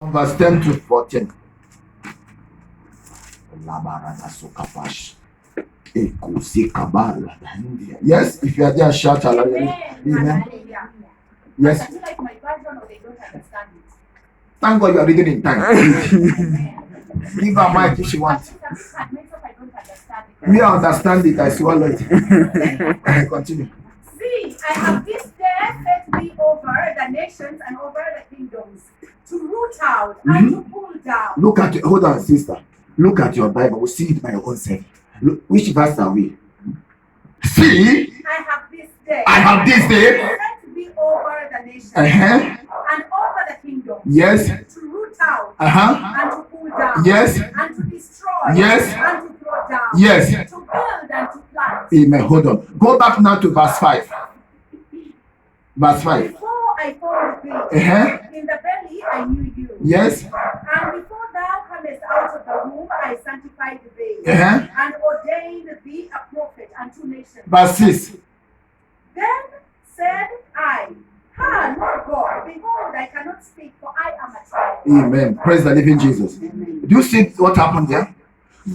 verse 10 to 14. Yes, if you are there, shout hallelujah. Amen. Yes. Thank God you are reading in time. Give her mic if she wants. Me, I understand it. I swallow it. Continue. See, I have this day set thee over the nations and over the kingdoms, to root out and to pull down. Look at hold on, sister. Look at your Bible. We'll see it by your own self. Look, which verse are we? See, I have this day set thee over the nations and over the kingdoms. Yes. To root out and to pull down. Yes. And to destroy. Yes. And to throw down. Yes. To build and to plant. Amen. Hold on. Go back now to verse 5. Verse 5. Before I formed thee, in the belly I knew you. Yes. And before thou comest out of the womb, I sanctified thee, and ordained thee a prophet unto nations. Verse 6. Then said I, Lord God, behold, I cannot speak, for I am a child. Amen. Praise the living Jesus. Do you see what happened there?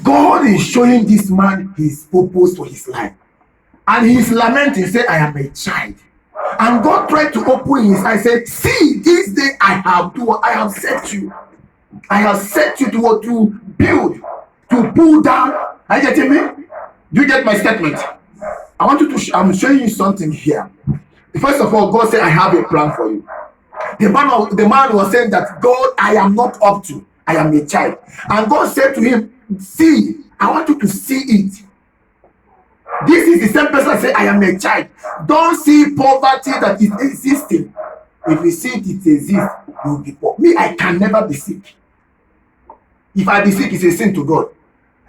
God is showing this man his purpose for his life. And he's lamenting, say, I am a child. And God tried to open his eyes, said, see, this day I have set you. I have set you to build, to pull down. Are you getting me? Do you get my statement? I want you to, I'm showing you something here. First of all, God said, I have a plan for you. The man was saying that, God, I am not up to. I am a child. And God said to him, see, I want you to see it. This is the same person that said, I am a child. Don't see poverty that is existing. If you see it exists, you will be poor. Me, I can never be sick. If I be sick, it's a sin to God.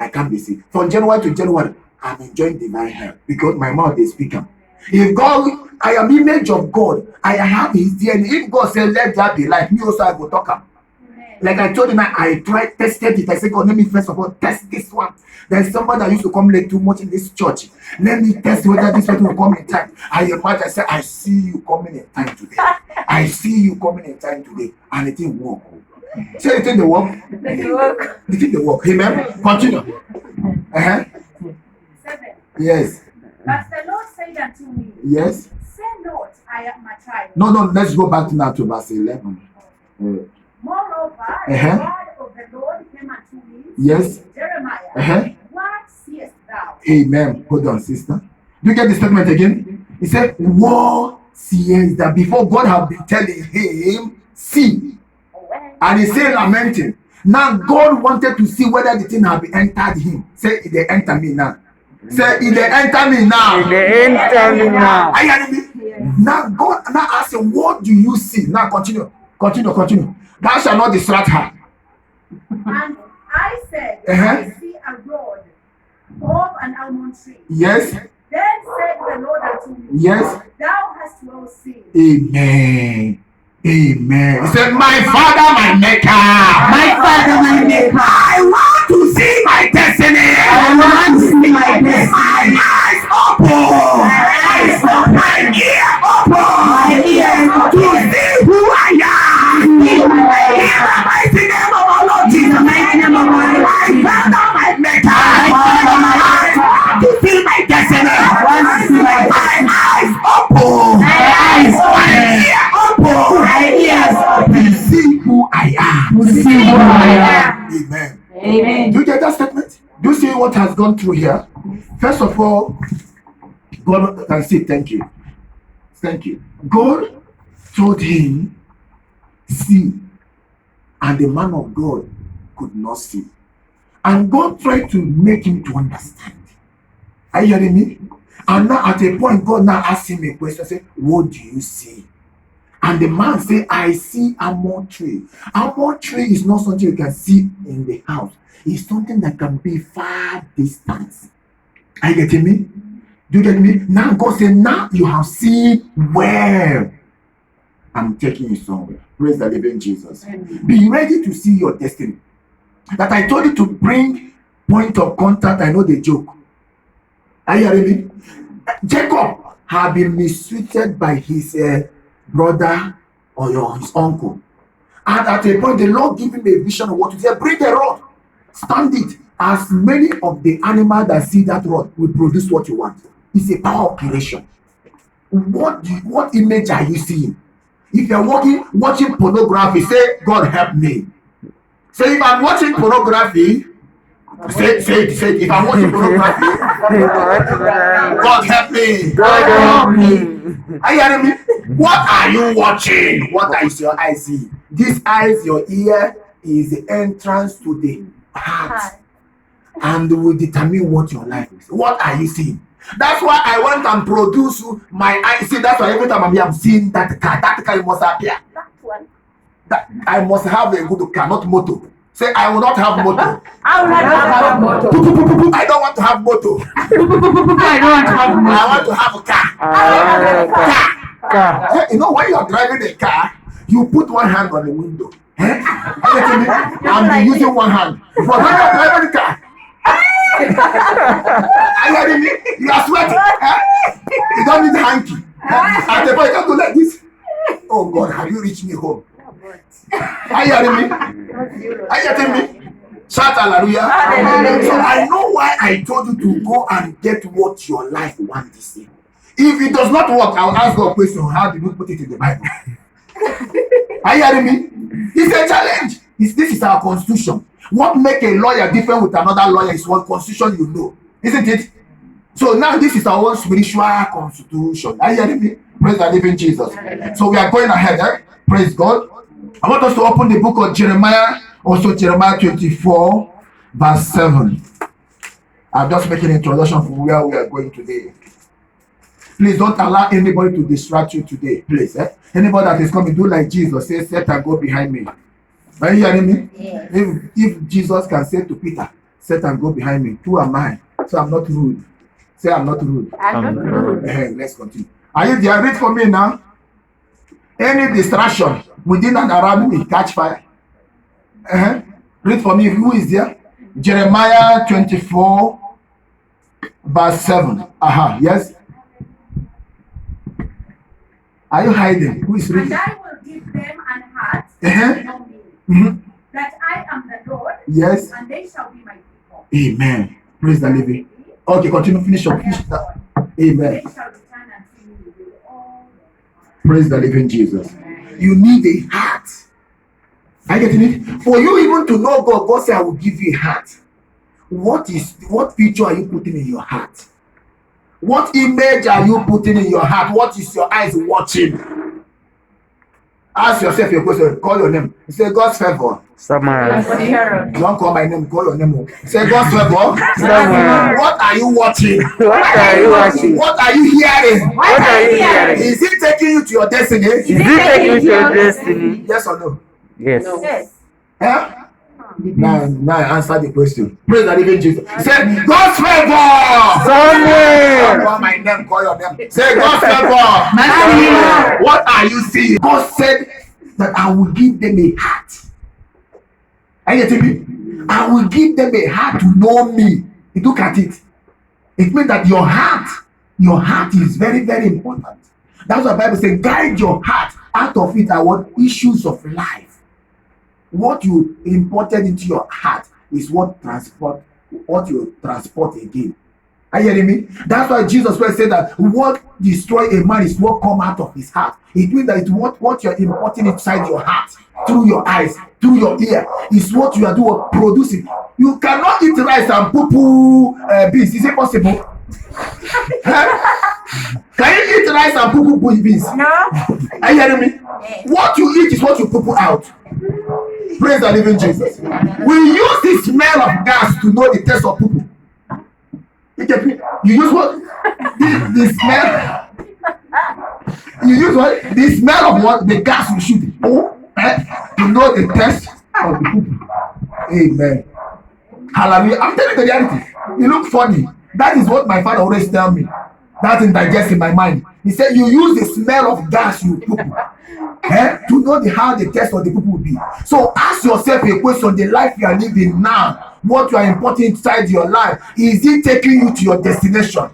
I can't be sick. From January to January, I'm enjoying divine health because my mouth is speaking. If God, I am image of God, I have his DNA. If God said, let that be life, me also I go talk him. Like I told him, I tested it. I said, God, let me first of all test this one. There's somebody that used to come late too much in this church. Let me test whether this person will come in time. I imagine, I said, I see you coming in time today. I see you coming in time today. And it didn't work. Say it in the work. It didn't work. Amen. Continue. 7. Yes. But the Lord said unto me, yes. Say not, I am a child. No, let's go back now to verse 11. Moreover, the word of the Lord came unto me, yes. Jeremiah, what seest thou? Amen. Hold on, sister. Do you get the statement again? He said, what seest thou? Before God had been telling him, see. And he said, lamenting. Now God wanted to see whether the thing had entered him. Say, they enter me now. Say, if they enter me now. They enter me now. Are you hearing me? Yes. Now God now ask him, what do you see? Now continue. Thou shalt not distract her. And I said, I see a rod of an almond tree. Yes. Then said the Lord unto me, yes. Thou hast well seen. Amen. He said, my Father, my Maker. My Father, my Maker. I want to see my destiny. I want to see my destiny. My eyes open. My ear open. My ears open. To see who I am. In the mighty name of our Lord Jesus. My Father, my Maker. I want to see my destiny. My eyes open. My ear open. To see who I am. Amen. Do you get that statement? Do you see what has gone through here? First of all, God can say thank you. God told him, see, and the man of God could not see. And God tried to make him to understand. Are you hearing me? And now at a point, God now asked him a question, say, what do you see? And the man said, I see almond tree. Almond tree is not something you can see in the house. It's something that can be far distance. Are you getting me? Do you get me? Now God said, now you have seen well. I'm taking you somewhere. Praise the living Jesus. Amen. Be ready to see your destiny. That I told you to bring point of contact. I know the joke. Are you hearing me? Jacob had been mistreated by his brother or his uncle. And at a point, the Lord gave him a vision of what to say. Bring the rod, stand it. As many of the animals that see that rod will produce what you want. It's a power of creation. What image are you seeing? If you're watching pornography, say, God help me. Say, if I'm watching pornography, say it. If I'm watching pornography, God help me. God help me. Are you hearing me? What are you watching? What is your eyes see? This eyes, your ear, is the entrance to the heart, and will determine what your life is. What are you seeing? That's why I went and produce my eyes. See, that's why every time I'm here, I'm seeing that car. That car must appear. That one. That I must have a good car, not motor. Say, I will not have motor. I will not have a motor. I don't want to have motor. I don't want to have I want to have a car. Car. You know, when you're driving a car, you put one hand on the window. And you're using one hand. But when you're driving the car, are you hearing me? You are sweating. You don't need hanky. At the point, you can go like this. Oh God, have you reached me home? Are you hearing me? Are you getting me? Shout hallelujah. So I know why I told you to go and get what your life wants this year. If it does not work, I'll ask God a question. How did you put it in the Bible? Are you hearing me? It's a challenge. This is our constitution. What makes a lawyer different with another lawyer is what constitution you know, isn't it? So now this is our own spiritual constitution. Are you hearing me? Praise the living Jesus. So we are going ahead. Praise God. I want us to open the book of Jeremiah, also Jeremiah 24, verse 7. I'm just making an introduction for where we are going today. Please don't allow anybody to distract you today, please. Anybody that is coming, do like Jesus, say, Satan, go behind me. Are you hearing me? Yes. If Jesus can say to Peter, Satan, go behind me, who am I? So I'm not rude. Say, I'm not rude. I'm not rude. Let's continue. Are you there? Read for me now. Any distraction within and around me, catch fire. Read for me. Who is there? Jeremiah 24, verse 7. Yes. Are you hiding? Who is And reading? I will give them an heart Uh-huh. to know me, that I am the Lord, Yes. and they shall be my people. Amen. Praise the living. Okay, continue. Finish up. Finish that. Amen. They shall return and see me with all their heart. Praise the living Jesus. You need a heart. Are you getting it? For you even to know God, God said, I will give you a heart. What picture are you putting in your heart? What image are you putting in your heart? What is your eyes watching? Ask yourself your question. Call your name. Say God's favor. Summarize. Don't call my name. Call your name. Say God's favor. Summarize. What are you watching? What are you watching? What are you hearing? What are you hearing? Is it taking you to your destiny? Is it taking you to your destiny? Yes or no? Yes. Yes. Now answer the question. Praise the living Jesus. Say God's favor. Summarize. Call my name, call your name. Say God's favor. What are you seeing? God said that I will give them a heart. Are you getting me? I will give them a heart to know me. Look at it. It means that your heart is very, very important. That's what the Bible says. Guide your heart. Out of it are what issues of life. What you imported into your heart is what you transport again. Are you hearing me? That's why Jesus Christ said that what destroy a man is what come out of his heart. It means that it's what you're importing inside your heart, through your eyes, through your ear, is what you are doing, producing. You cannot eat rice and poo beans. Is it possible? Can you eat rice and poo beans? No. Are you hearing me? What you eat is what you poo out. Praise the living Jesus. We use the smell of gas to know the taste of poo. You get me? You use what? The smell. You use what? The smell of what? The gas you shoot. To know the taste of the poo. Amen. Hallelujah. I'm telling you the reality. You look funny. That is what my father always tell me. That indigests in my mind. He said, you use the smell of gas you poo. To know how the test of the people will be. So ask yourself a question: the life you are living now, what you are importing inside your life, is it taking you to your destination?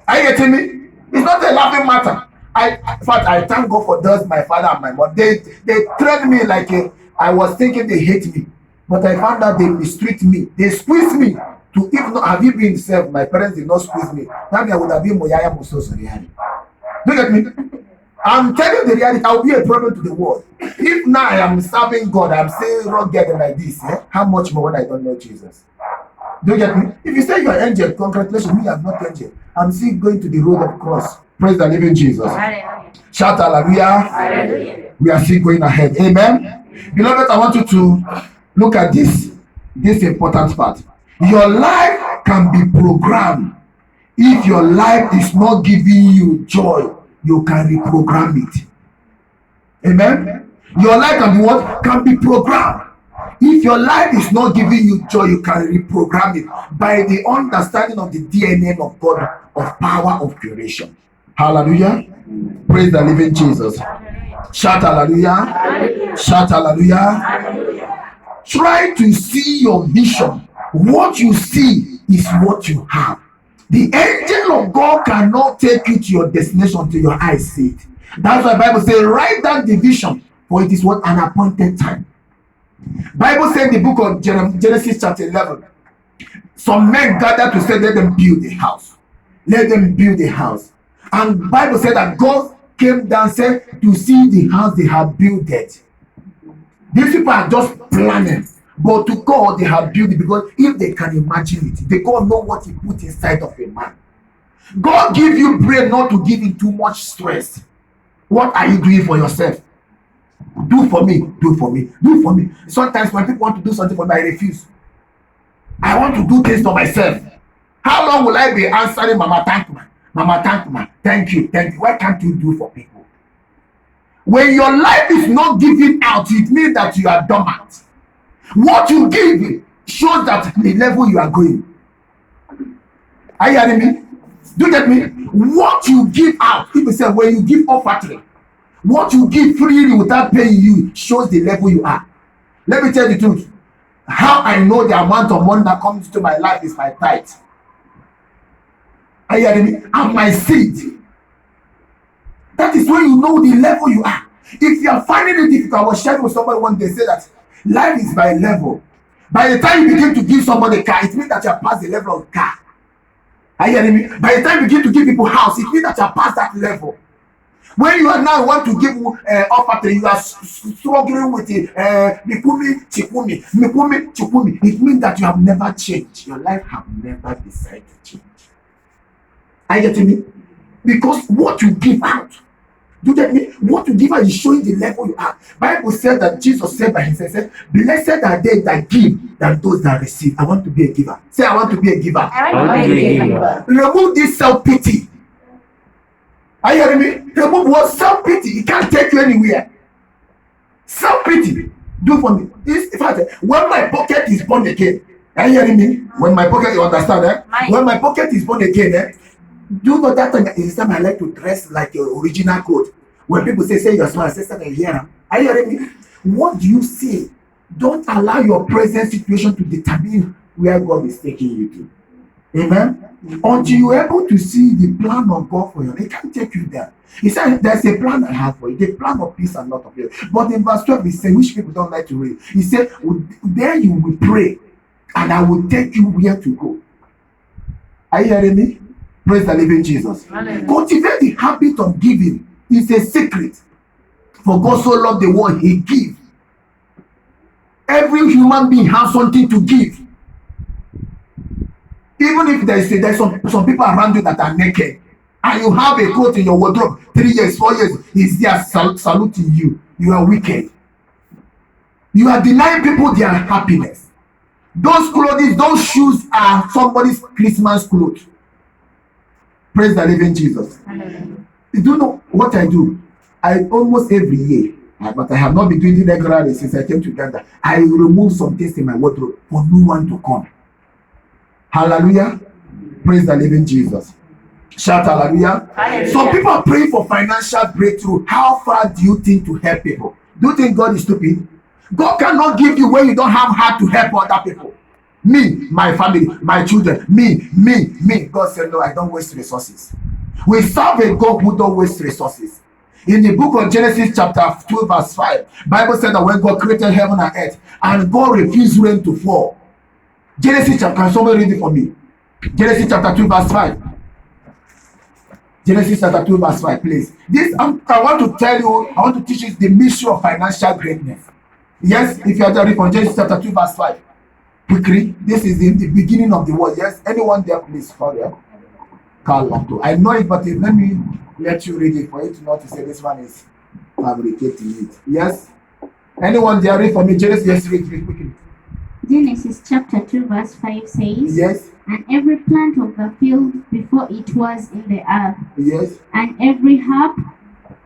Are you getting me? It's not a laughing matter. In fact, I thank God for those, my father and my mother. They trained me like I was thinking they hate me, but I found out they mistreat me. They squeeze me to, if not, have you been self? My parents did not squeeze me. That means I would have been Moyaya Musoso reality. Do you get me? I'm telling you the reality. I will be a problem to the world. If now I am serving God, I'm still rugged like this. How much more when I don't know Jesus? Do you get me? If you say you are angel, congratulations. Me, I'm not angel. I'm still going to the road of cross. Praise the living Jesus. Hallelujah. Shout hallelujah. Hallelujah. We are still going ahead. Amen. Beloved, I want you to look at this important part. Your life can be programmed. If your life is not giving you joy, you can reprogram it. Amen. Your life can be what? Can be programmed. If your life is not giving you joy, you can reprogram it by the understanding of the DNA of God, of power of creation. Hallelujah. Praise the living Jesus. Shout hallelujah. Hallelujah. Shout hallelujah. Hallelujah. Try to see your vision. What you see is what you have. The angel of God cannot take you to your destination until your eyes see it. That's why the Bible says, write down the vision, for it is what an appointed time. Bible said in the book of Genesis chapter 11, some men gathered to say, let them build a house. Let them build a house. And Bible said that God came down said to see the house they have built it. These people are just planning. But to God, they have built it because if they can imagine it, they God know what He put inside of a man. God give you brain not to give him too much stress. What are you doing for yourself? Do for me, do for me, do for me. Sometimes when people want to do something for me, I refuse. I want to do things for myself. How long will I be answering Mama Tankma? Mama Tankma, thank you, thank you. Why can't you do for people? When your life is not giving out, it means that you are dormant. What you give shows that the level you are going. Are you hearing me? Do you get me? What you give out, people say when you give offering, what you give freely without paying you shows the level you are. Let me tell you the truth. How I know the amount of money that comes to my life is my tithe. Are you hearing me? And my seed. That is when you know the level you are. If you are finding it difficult, I was sharing with somebody one day, say that life is by level. By the time you begin to give somebody a car, it means that you have passed the level of car. Are you hearing me? By the time you begin to give people house, it means that you have passed that level. When you are now want to give offering, you are struggling with it. Mikumi chikumi, mikumi chikumi. It means that you have never changed. Your life have never decided to change. Are you getting me? Because what you give out, do you get me? What you give out is showing the level you are. Bible said that Jesus said by Himself, said, "Blessed are they that give than those that receive." I want to be a giver. Say, I want to be a giver. I want to be a giver. Remove this self-pity. Are you hearing me? Remove what self-pity. It can't take you anywhere. Self-pity. Do for me. In fact, when my pocket is born again, are you hearing me? When my pocket, you understand, When my pocket is born again, do you know that time I like to dress like your original code? When people say you're smart, say something here. Are you hearing me? What do you see? Don't allow your present situation to determine where God is taking you to. Amen. Until you're able to see the plan of God for you, it can't take you there. He said, there's a plan I have for you, the plan of peace and not of evil. But in verse 12, he said, which people don't like to read, he said, there you will pray, and I will take you where to go. Are you hearing me? Praise the living Jesus. Hallelujah. Cultivate the habit of giving. It's a secret. For God so loved the world, He gives. Every human being has something to give. Even if there's some people around you that are naked, and you have a coat in your wardrobe, 3 years, 4 years, is there saluting you. You are wicked. You are denying people their happiness. Those clothes, those shoes are somebody's Christmas clothes. Praise the living Jesus. You do know what I do? I almost every year, but I have not been doing it regularly since I came to Uganda. I remove some things in my wardrobe for no one to come. Hallelujah. Praise the living Jesus. Shout hallelujah. Hallelujah. Some people are praying for financial breakthrough. How far do you think to help people? Do you think God is stupid? God cannot give you when you don't have heart to help other people. Me, my family, my children, me. God said, no, I don't waste resources. We serve a God who don't waste resources. In the book of Genesis chapter 2 verse 5, Bible said that when God created heaven and earth and God refused rain to fall. Genesis chapter, can somebody read it for me? Genesis chapter 2 verse 5. Genesis chapter 2 verse 5, please. This I want to tell you, I want to teach you the mystery of financial greatness. Yes, if you are there from Genesis chapter 2 verse 5. Quickly, this is the beginning of the word. Yes, anyone there, please, hurry up. I know it, but let me let you read it for you to not to say this one is fabricating it. Yes, anyone there, read for me. Genesis, yes, read quickly. Genesis chapter 2 verse 5 says, Yes, and every plant of the field before it was in the earth, yes, and every herb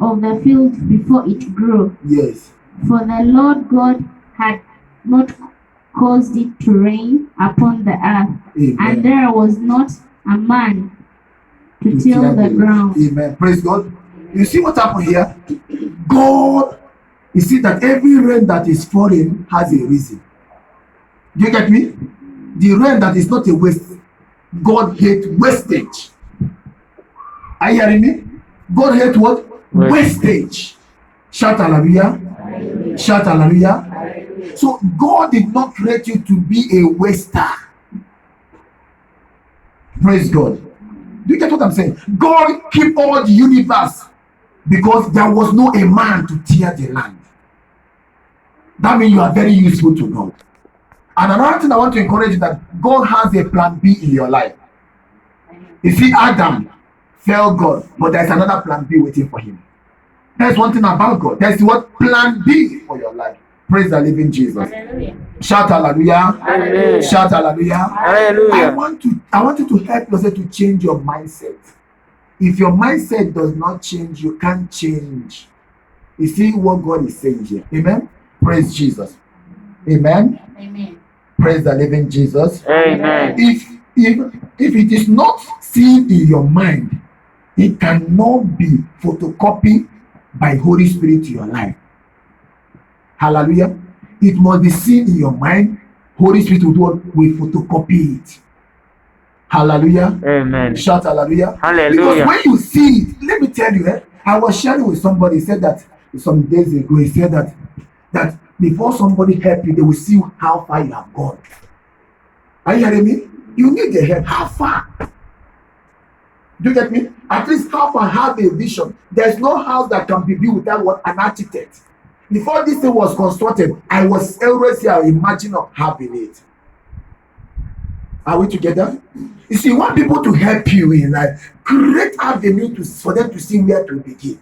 of the field before it grew. yes. For the Lord God had not caused it to rain upon the earth, Amen. and there was not a man to till the ground. Amen. Praise God. You see what happened here? God, you see that every rain that is falling has a reason. Do you get me? The rain that is not a waste. God hates wastage. Are you hearing me? God hates what? Wastage. Shout hallelujah. Shout hallelujah. So God did not create you to be a waster. Praise God. Do you get what I'm saying? God keep all the universe because there was no a man to tear the land. That means you are very useful to God. And another thing I want to encourage is that God has a plan B in your life. You see, Adam failed God, but there's another plan B waiting for him. There's one thing about God. There's what plan B for your life. Praise the living Jesus. Hallelujah. Shout hallelujah. Hallelujah. Shout hallelujah. Hallelujah. I want you to help yourself to change your mindset. If your mindset does not change, you can't change. You see what God is saying here. Amen. Praise Jesus. Amen. Amen. Praise the living Jesus. Amen. If it is not seen in your mind, it cannot be photocopied by Holy Spirit to your life. Hallelujah. It must be seen in your mind. Holy Spirit will photocopy it. Hallelujah. Amen. Shout hallelujah. Hallelujah. Because when you see it, let me tell you, I was sharing with somebody, he said that some days ago, he said that before somebody help you, they will see how far you have gone. Are you hearing me? You need the help. How far? Do you get me? At least how far have a vision. There's no house that can be built without what an architect. Before this thing was constructed, I was always here imagine of having it. Are we together? You see, you want people to help you in life. Create avenue for them to see where to begin.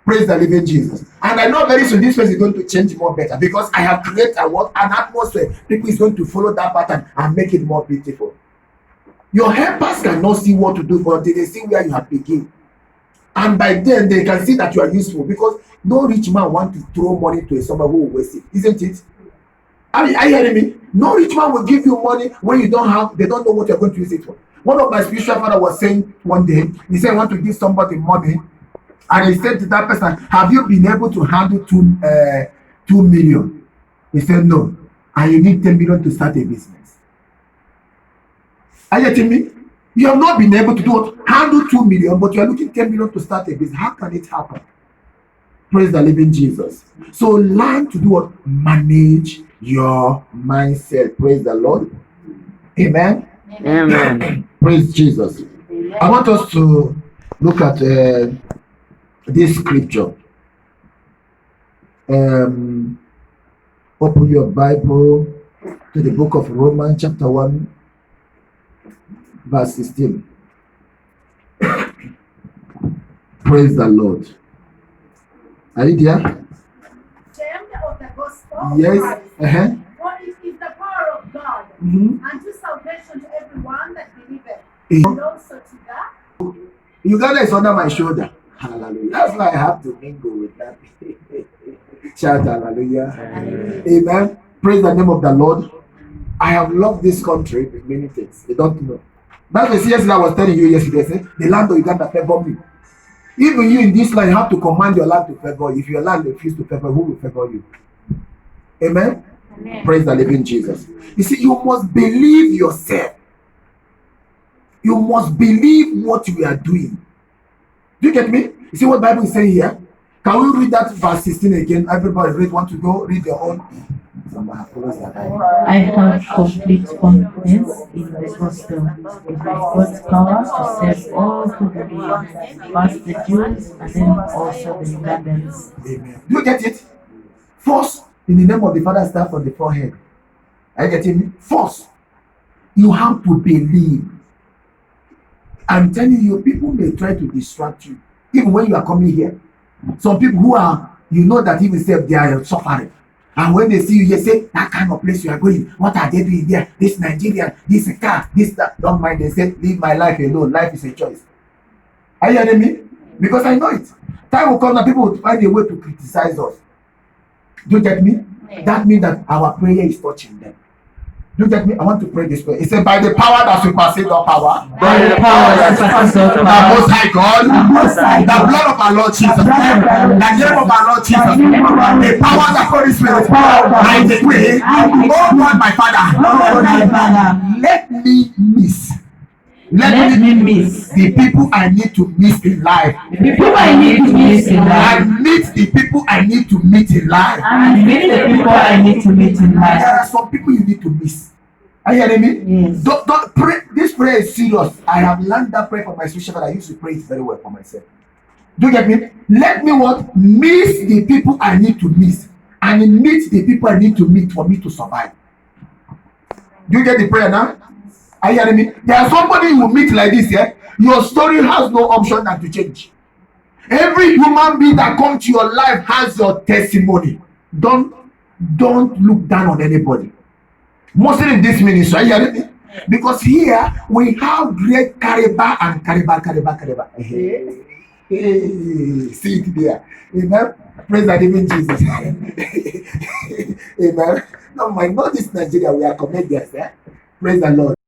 Praise the living Jesus. And I know very soon this place is going to change more better because I have created an atmosphere. People is going to follow that pattern and make it more beautiful. Your helpers cannot see what to do until they see where you have begun. And by then they can see that you are useful because no rich man wants to throw money to someone who will waste it, isn't it? Are you hearing me? No rich man will give you money when you don't have, they don't know what you're going to use it for. One of my spiritual father was saying one day, he said, I want to give somebody money. And he said to that person, have you been able to handle 2 million? He said, no. And you need 10 million to start a business. Are you getting me? You have not been able to do what? Handle 2 million, but you are looking 10 million to start a business. How can it happen? Praise the living Jesus. So learn to do what? Manage your mindset. Praise the Lord. Amen. Amen. Praise Jesus. I want us to look at this scripture. Open your Bible to the book of Romans chapter 1 verse 16. Praise the Lord. Are you there? Ashamed of the gospel of Yes. Christ. For it is the power of God Mhm. unto salvation to everyone that believeth, Mhm. and also to that Uganda is under my shoulder. Hallelujah. That's why I have to mingle with that. Shout hallelujah. Amen. Praise the name of the Lord. I have loved this country with many things. You don't know. That's the yesterday I was telling you yesterday. Say, the land of Uganda favor me. Even you in this land, you have to command your land to favor you. If your land refuses to favor, who will favor you? Amen. Amen. Praise the living Jesus. You see, you must believe yourself. You must believe what you are doing. Do you get me? You see what Bible is saying here? Can we read that verse 16 again? Everybody read, want to go? Read your own. I have complete confidence in the gospel. It has God's power to save all who believe, first the Jews and then also the Ugandans. Amen. Do you get it? First, in the name of the Father, start from the forehead. Are you getting me? First, you have to believe. I'm telling you, people may try to distract you, even when you are coming here. Some people who are, you know that even say they are suffering. And when they see you, they say, that kind of place you are going, what are they doing there? This Nigeria, this car, this, that. Don't mind, they say, leave my life alone. Life is a choice. Are you hearing me? Because I know it. Time will come that people will find a way to criticize us. Do you get me? That means that our prayer is touching them. Do you get me? I want to pray this prayer. It said, by the power that supersedes all power, By the power that supersedes all the power, Most High God, the blood of our Lord Jesus, the name of our Lord Jesus, the power of the Holy Spirit, I decree, oh God, my Father, let me miss. let me miss the people I need to miss in life. the people I need to miss in life, And meet the people I need to meet in life. and meet the people I need to meet in There life. are some people you need to miss. Are you hearing me? Yes. Don't pray. This prayer is serious. I have learned that prayer from my spiritual father. I used to pray it very well for myself. Do you get me? Let me what? Miss the people I need to miss. And meet the people I need to meet for me to survive. Do you get the prayer now? Are you hearing me? There's somebody you will meet like this, yeah? Your story has no option than to change. Every human being that comes to your life has your testimony. Don't look down on anybody. Mostly in this ministry, are you hearing me? Because here we have great Kariba and Kariba. Hey, see it there. Amen. Praise the living Jesus. Amen. No, my not this Nigeria, we are comedians, eh? Praise the Lord.